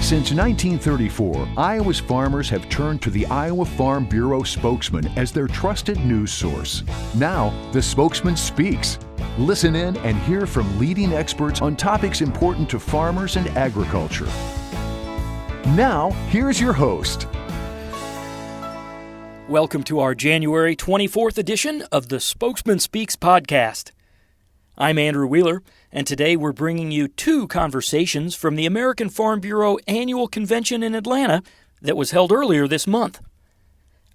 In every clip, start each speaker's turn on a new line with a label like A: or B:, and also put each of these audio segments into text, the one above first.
A: Since 1934, Iowa's farmers have turned to the Iowa Farm Bureau spokesman as their trusted news source. Now, the Spokesman Speaks. Listen in and hear from leading experts on topics important to farmers and agriculture. Now, here's your host.
B: Welcome to our January 24th edition of the Spokesman Speaks podcast. I'm Andrew Wheeler, and today we're bringing you two conversations from the American Farm Bureau Annual Convention in Atlanta that was held earlier this month.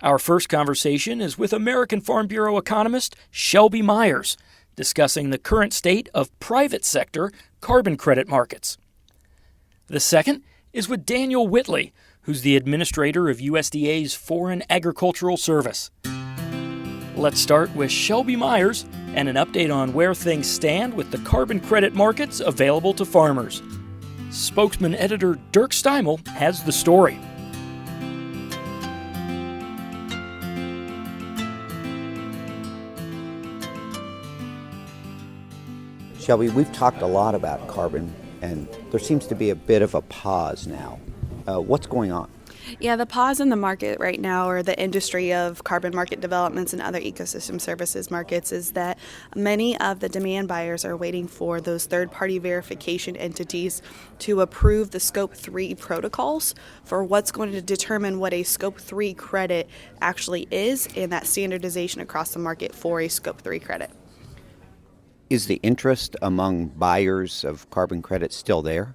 B: Our first conversation is with American Farm Bureau economist Shelby Myers, discussing the current state of private sector carbon credit markets. The second is with Daniel Whitley, who's the administrator of USDA's Foreign Agricultural Service. Let's start with Shelby Myers and an update on where things stand with the carbon credit markets available to farmers. Spokesman editor Dirk Steimel has the story.
C: Shelby, we've talked a lot about carbon, and there seems to be a bit of a pause now. What's going on?
D: Yeah, the pause in the market right now, or the industry of carbon market developments and other ecosystem services markets, is that many of the demand buyers are waiting for those third-party verification entities to approve the Scope 3 protocols for what's going to determine what a Scope 3 credit actually is, and that standardization across the market for a Scope 3 credit.
C: Is the interest among buyers of carbon credits still there?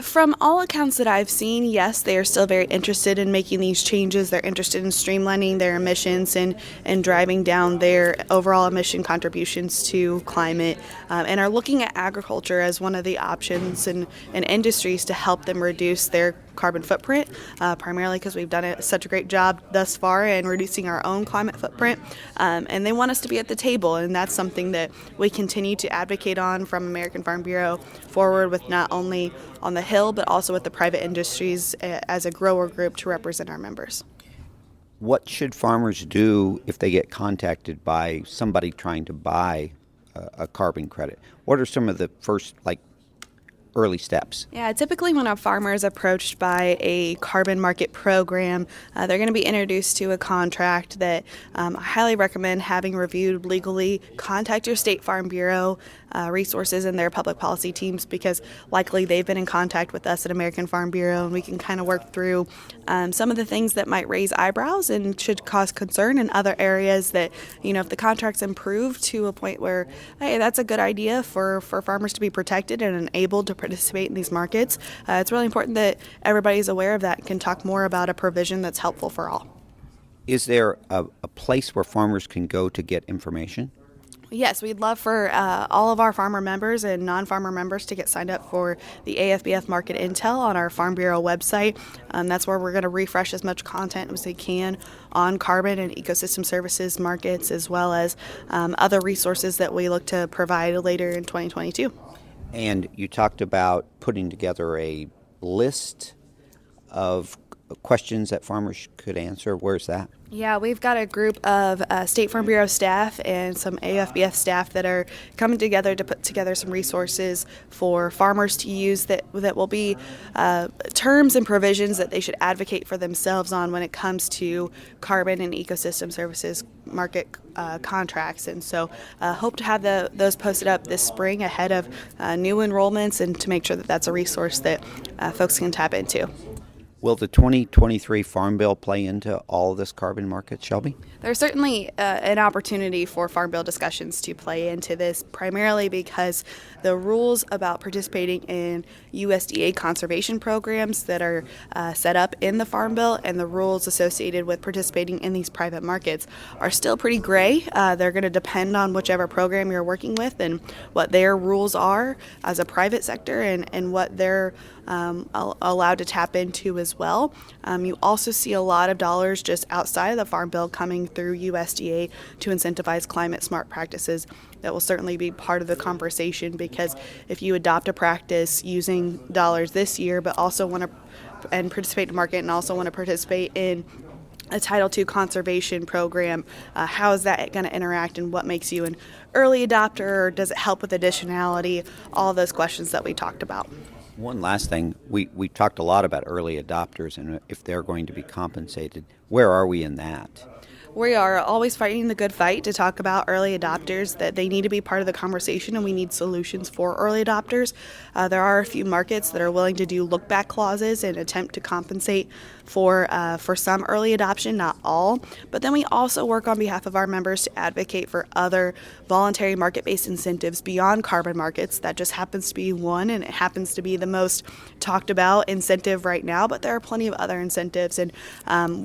D: From all accounts that I've seen, yes, they are still very interested in making these changes. They're interested in streamlining their emissions and driving down their overall emission contributions to climate, and are looking at agriculture as one of the options and industries to help them reduce their carbon footprint, primarily because we've done such a great job thus far in reducing our own climate footprint, and they want us to be at the table, and that's something that we continue to advocate on from American Farm Bureau forward, with not only on the Hill but also with the private industries as a grower group to represent our members.
C: What should farmers do if they get contacted by somebody trying to buy a carbon credit? What are some of the first, early steps?
D: Yeah, typically when a farmer is approached by a carbon market program, they're going to be introduced to a contract that I highly recommend having reviewed legally. Contact your State Farm Bureau resources and their public policy teams, because likely they've been in contact with us at American Farm Bureau, and we can kind of work through some of the things that might raise eyebrows and should cause concern in other areas that, if the contract's improved to a point where, hey, that's a good idea for farmers to be protected and enabled to participate in these markets. It's really important that everybody's aware of that and can talk more about a provision that's helpful for all.
C: Is there a place where farmers can go to get information?
D: Yes, we'd love for all of our farmer members and non-farmer members to get signed up for the AFBF Market Intel on our Farm Bureau website. That's where we're going to refresh as much content as we can on carbon and ecosystem services markets, as well as other resources that we look to provide later in 2022.
C: And you talked about putting together a list of questions that farmers could answer. Where's that?
D: Yeah, we've got a group of State Farm Bureau staff and some AFBF staff that are coming together to put together some resources for farmers to use that will be terms and provisions that they should advocate for themselves on when it comes to carbon and ecosystem services market contracts. And so hope to have those posted up this spring ahead of new enrollments, and to make sure that that's a resource that folks can tap into.
C: Will the 2023 Farm Bill play into all of this carbon market, Shelby?
D: There's certainly an opportunity for Farm Bill discussions to play into this, primarily because the rules about participating in USDA conservation programs that are set up in the Farm Bill and the rules associated with participating in these private markets are still pretty gray. They're going to depend on whichever program you're working with and what their rules are as a private sector, and what they're allowed to tap into as well. You also see a lot of dollars just outside of the Farm Bill coming through USDA to incentivize climate smart practices. That will certainly be part of the conversation, because if you adopt a practice using dollars this year but also want to and participate in the market and also want to participate in a Title II conservation program, how is that going to interact, and what makes you an early adopter, or does it help with additionality, all of those questions that we talked about.
C: One last thing, we talked a lot about early adopters and if they're going to be compensated. Where are we in that?
D: We are always fighting the good fight to talk about early adopters, that they need to be part of the conversation and we need solutions for early adopters. There are a few markets that are willing to do look-back clauses and attempt to compensate for some early adoption, not all. But then we also work on behalf of our members to advocate for other voluntary market-based incentives beyond carbon markets. That just happens to be one, and it happens to be the most talked about incentive right now, but there are plenty of other incentives. And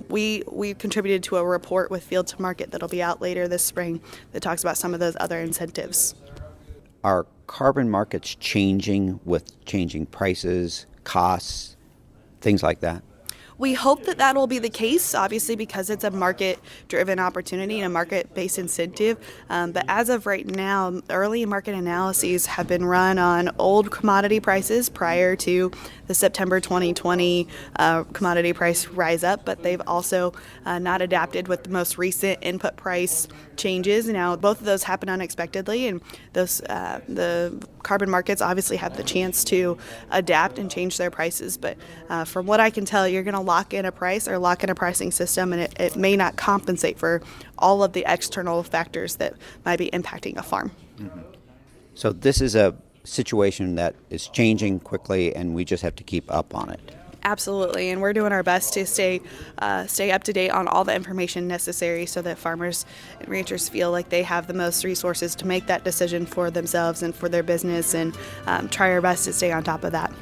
D: we contributed to a report with Field to Market that'll be out later this spring that talks about some of those other incentives.
C: Are carbon markets changing with changing prices, costs, things like that?
D: We hope that that will be the case, obviously, because it's a market-driven opportunity and a market-based incentive. But as of right now, early market analyses have been run on old commodity prices prior to the September 2020 commodity price rise up, but they've also not adapted with the most recent input price changes. Now, both of those happen unexpectedly, and those the carbon markets obviously have the chance to adapt and change their prices. But from what I can tell, you're going to lock in a price or lock in a pricing system, and it may not compensate for all of the external factors that might be impacting a farm.
C: Mm-hmm. So this is a situation that is changing quickly, and we just have to keep up on it.
D: Absolutely, and we're doing our best to stay up to date on all the information necessary so that farmers and ranchers feel like they have the most resources to make that decision for themselves and for their business, and try our best to stay on top of that.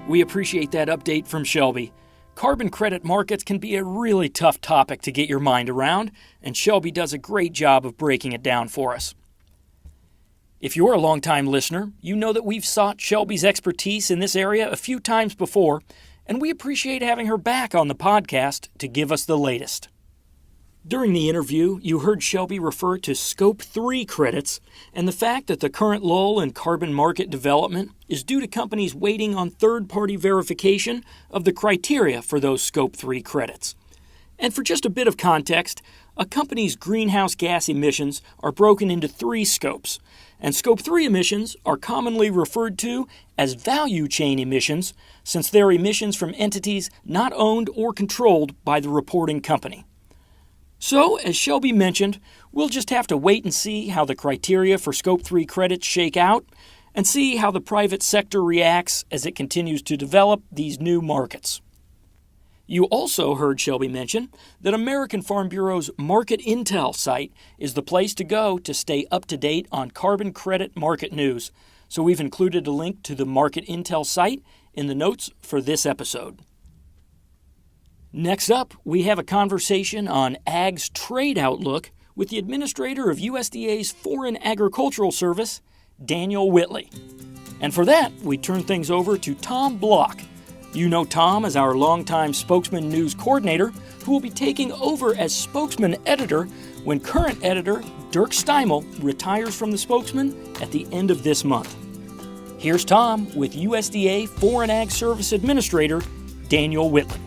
B: We appreciate that update from Shelby. Carbon credit markets can be a really tough topic to get your mind around, and Shelby does a great job of breaking it down for us. If you're a longtime listener, you know that we've sought Shelby's expertise in this area a few times before, and we appreciate having her back on the podcast to give us the latest. During the interview, you heard Shelby refer to Scope 3 credits and the fact that the current lull in carbon market development is due to companies waiting on third-party verification of the criteria for those Scope 3 credits. And for just a bit of context, a company's greenhouse gas emissions are broken into 3 scopes, and Scope 3 emissions are commonly referred to as value chain emissions since they're emissions from entities not owned or controlled by the reporting company. So, as Shelby mentioned, we'll just have to wait and see how the criteria for Scope 3 credits shake out and see how the private sector reacts as it continues to develop these new markets. You also heard Shelby mention that American Farm Bureau's Market Intel site is the place to go to stay up to date on carbon credit market news, so we've included a link to the Market Intel site in the notes for this episode. Next up, we have a conversation on Ag's trade outlook with the administrator of USDA's Foreign Agricultural Service, Daniel Whitley. And for that, we turn things over to Tom Block. You know Tom as our longtime Spokesman News coordinator, who will be taking over as Spokesman editor when current editor Dirk Steimel retires from the Spokesman at the end of this month. Here's Tom with USDA Foreign Ag Service Administrator Daniel Whitley.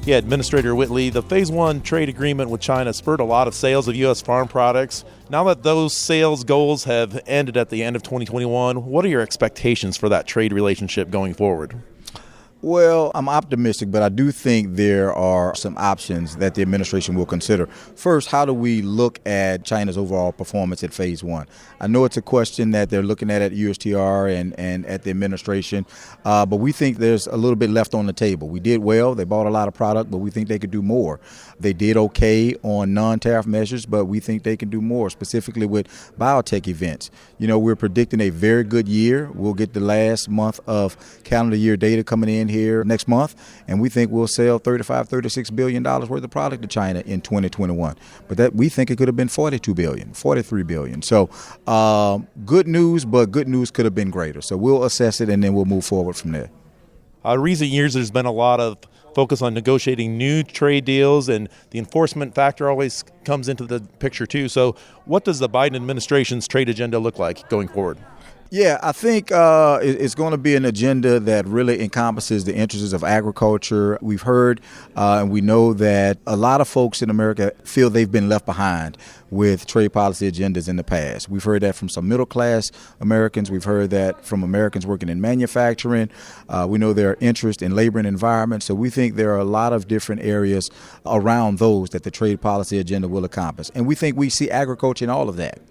E: Yeah, Administrator Whitley, the Phase 1 trade agreement with China spurred a lot of sales of U.S. farm products. Now that those sales goals have ended at the end of 2021, what are your expectations for that trade relationship going forward?
F: Well, I'm optimistic, but I do think there are some options that the administration will consider. First, how do we look at China's overall performance at Phase 1? I know it's a question that they're looking at USTR and at the administration, but we think there's a little bit left on the table. We did well. They bought a lot of product, but we think they could do more. They did okay on non-tariff measures, but we think they can do more, specifically with biotech events. You know, we're predicting a very good year. We'll get the last month of calendar year data coming in here next month, and we think we'll sell $36 billion worth of product to China in 2021. But that we think it could have been $42 billion, $43 billion. So good news, but good news could have been greater. So we'll assess it, and then we'll move forward from there.
E: Recent years, there's been a lot of focus on negotiating new trade deals, and the enforcement factor always comes into the picture too. So what does the Biden administration's trade agenda look like going forward?
F: Yeah, I think it's going to be an agenda that really encompasses the interests of agriculture. We've heard and we know that a lot of folks in America feel they've been left behind with trade policy agendas in the past. We've heard that from some middle-class Americans. We've heard that from Americans working in manufacturing. We know their interest in labor and environment. So we think there are a lot of different areas around those that the trade policy agenda will encompass. And we think we see agriculture in all of that.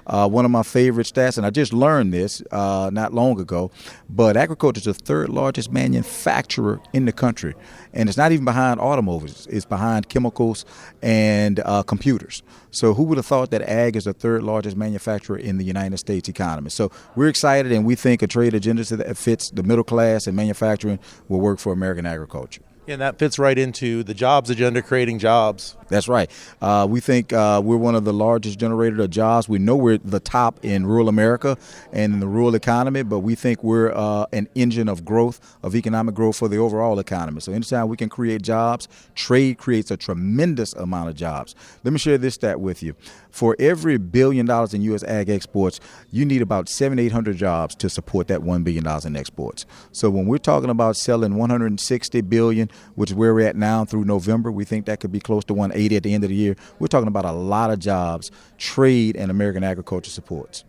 F: One of my favorite stats, and I just learned this not long ago, but agriculture is the third largest manufacturer in the country. And it's not even behind automobiles. It's behind chemicals and computers. So who would have thought that ag is the third largest manufacturer in the United States economy? So we're excited, and we think a trade agenda that fits the middle class and manufacturing will work for American agriculture.
E: And that fits right into the jobs agenda, creating jobs.
F: That's right. We think we're one of the largest generators of jobs. We know we're the top in rural America and in the rural economy, but we think we're an engine of growth, of economic growth for the overall economy. So anytime we can create jobs, trade creates a tremendous amount of jobs. Let me share this stat with you. For every $1 billion in U.S. ag exports, you need about 700-800 jobs to support that $1 billion in exports. So when we're talking about selling $160 billion, which is where we're at now through November, we think that could be close to $180 at the end of the year. We're talking about a lot of jobs, trade, and American agriculture supports.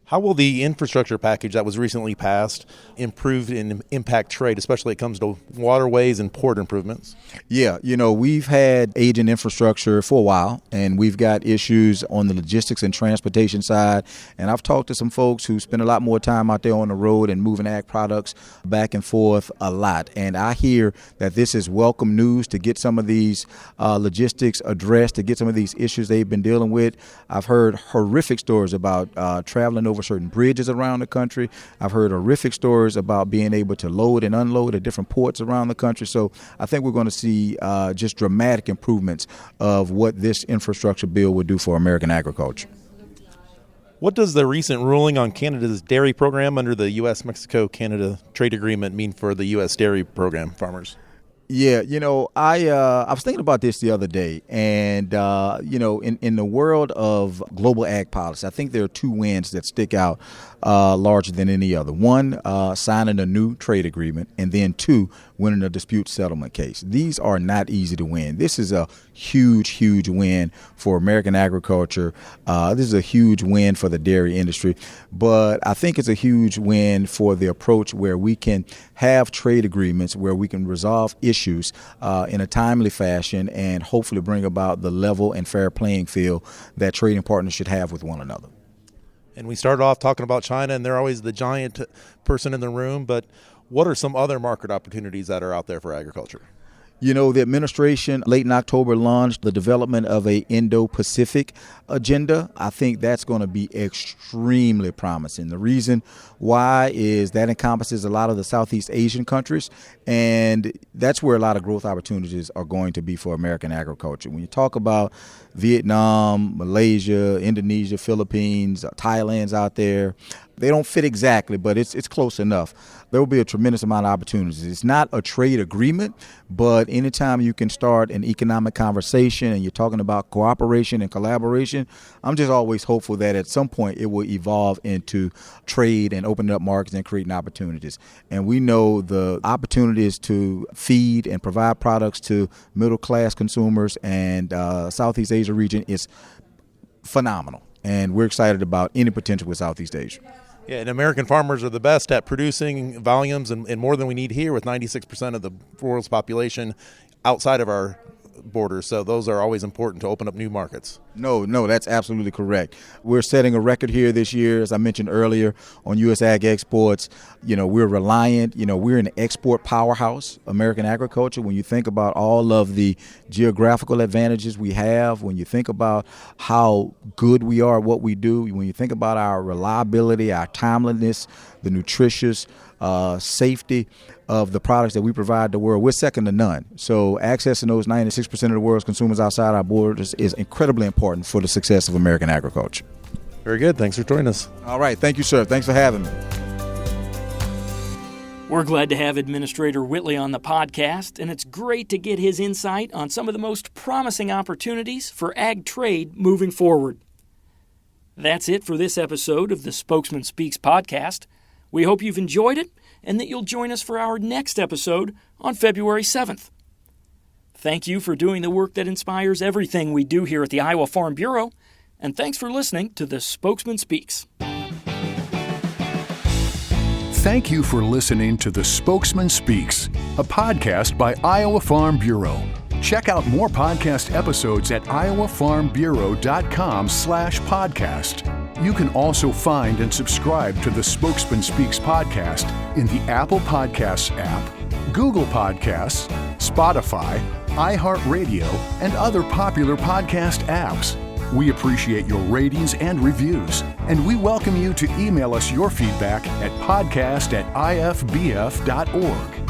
E: How will the infrastructure package that was recently passed improve and impact trade, especially when it comes to waterways and port improvements?
F: Yeah, we've had aging infrastructure for a while, and we've got issues on the logistics and transportation side. And I've talked to some folks who spend a lot more time out there on the road and moving ag products back and forth a lot. And I hear that this is welcome news to get some of these logistics addressed, to get some of these issues they've been dealing with. I've heard horrific stories about traveling over certain bridges around the country. I've heard horrific stories about being able to load and unload at different ports around the country. So I think we're going to see just dramatic improvements of what this infrastructure bill would do for American agriculture.
E: What does the recent ruling on Canada's dairy program under the U.S.-Mexico-Canada trade agreement mean for the U.S. dairy program farmers?
F: Yeah, I was thinking about this the other day, and in the world of global ag policy, I think there are two wins that stick out larger than any other. One, signing a new trade agreement, and then two, winning a dispute settlement case. These are not easy to win. This is a huge, huge win for American agriculture. This is a huge win for the dairy industry, but I think it's a huge win for the approach where we can have trade agreements where we can resolve issues in a timely fashion and hopefully bring about the level and fair playing field that trading partners should have with one another.
E: And we started off talking about China, and they're always the giant person in the room, but what are some other market opportunities that are out there for agriculture?
F: The administration late in October launched the development of a Indo-Pacific agenda. I think that's going to be extremely promising. The reason why is that encompasses a lot of the Southeast Asian countries, and that's where a lot of growth opportunities are going to be for American agriculture. When you talk about Vietnam, Malaysia, Indonesia, Philippines, Thailand's out there, they don't fit exactly, but it's close enough. There will be a tremendous amount of opportunities. It's not a trade agreement, but anytime you can start an economic conversation and you're talking about cooperation and collaboration, I'm just always hopeful that at some point it will evolve into trade and opening up markets and creating opportunities. And we know the opportunities to feed and provide products to middle-class consumers and Southeast Asia region is phenomenal. And we're excited about any potential with Southeast Asia.
E: Yeah, and American farmers are the best at producing volumes and more than we need here with 96% of the world's population outside of our borders. So those are always important to open up new markets.
F: No, that's absolutely correct. We're setting a record here this year, as I mentioned earlier, on U.S. ag exports. We're reliant, we're an export powerhouse, American agriculture. When you think about all of the geographical advantages we have, when you think about how good we are at what we do, when you think about our reliability, our timeliness, the nutritious safety of the products that we provide the world, we're second to none. So accessing those 96% of the world's consumers outside our borders is incredibly important for the success of American agriculture.
E: Very good. Thanks for joining us.
F: All right. Thank you, sir. Thanks for having me.
B: We're glad to have Administrator Whitley on the podcast, and it's great to get his insight on some of the most promising opportunities for ag trade moving forward. That's it for this episode of the Spokesman Speaks podcast. We hope you've enjoyed it and that you'll join us for our next episode on February 7th. Thank you for doing the work that inspires everything we do here at the Iowa Farm Bureau, and thanks for listening to the Spokesman Speaks.
A: Thank you for listening to The Spokesman Speaks, a podcast by Iowa Farm Bureau. Check out more podcast episodes at iowafarmbureau.com/podcast. You can also find and subscribe to the Spokesman Speaks podcast in the Apple Podcasts app, Google Podcasts, Spotify, iHeartRadio, and other popular podcast apps. We appreciate your ratings and reviews, and we welcome you to email us your feedback at podcast@ifbf.org.